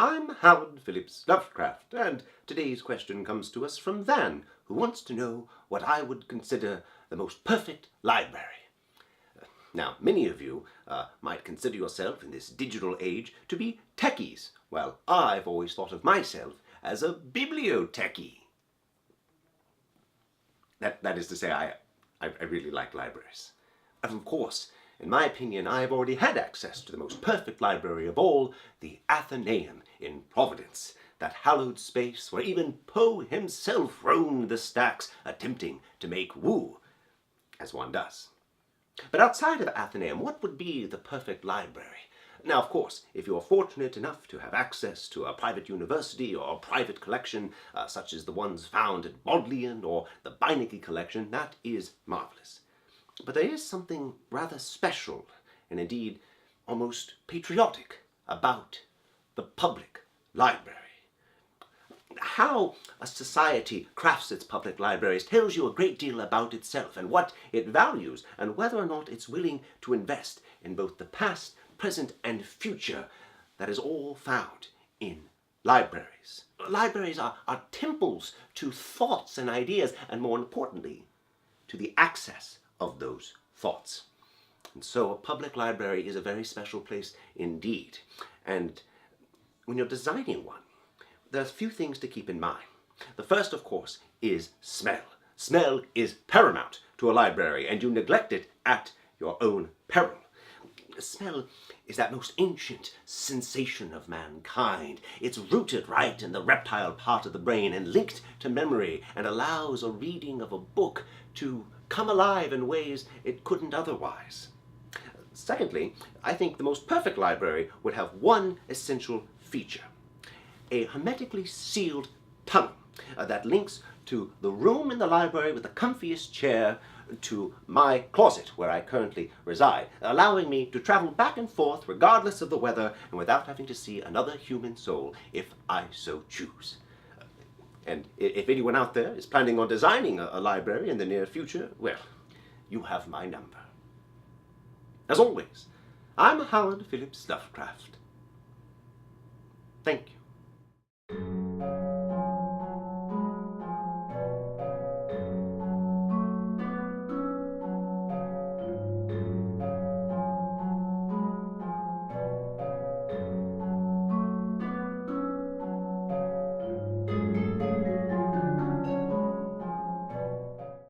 I'm Howard Phillips Lovecraft, and today's question comes to us from Van, who wants to know what I would consider the most perfect library. Now, many of you might consider yourself in this digital age to be techies, while I've always thought of myself as a bibliotechie. That is to say, I really like libraries. And of course, in my opinion, I have already had access to the most perfect library of all, the Athenaeum in Providence, that hallowed space where even Poe himself roamed the stacks, attempting to make woo, as one does. But outside of Athenaeum, what would be the perfect library? Now, of course, if you're fortunate enough to have access to a private university or a private collection, such as the ones found at Bodleian or the Beinecke collection, that is marvelous. But there is something rather special, and indeed almost patriotic, about the public library. How a society crafts its public libraries tells you a great deal about itself and what it values, and whether or not it's willing to invest in both the past, present, and future that is all found in libraries. Libraries are temples to thoughts and ideas, and more importantly, to the access of those thoughts. And so a public library is a very special place indeed. And when you're designing one, there's a few things to keep in mind. The first, of course, is smell. Smell is paramount to a library, and you neglect it at your own peril. Smell is that most ancient sensation of mankind. It's rooted right in the reptile part of the brain and linked to memory, and allows a reading of a book to come alive in ways it couldn't otherwise. Secondly, I think the most perfect library would have one essential feature: a hermetically sealed tunnel that links to the room in the library with the comfiest chair to my closet where I currently reside, allowing me to travel back and forth regardless of the weather and without having to see another human soul if I so choose. And if anyone out there is planning on designing a library in the near future, well, you have my number. As always, I'm Howard Phillips Lovecraft. Thank you.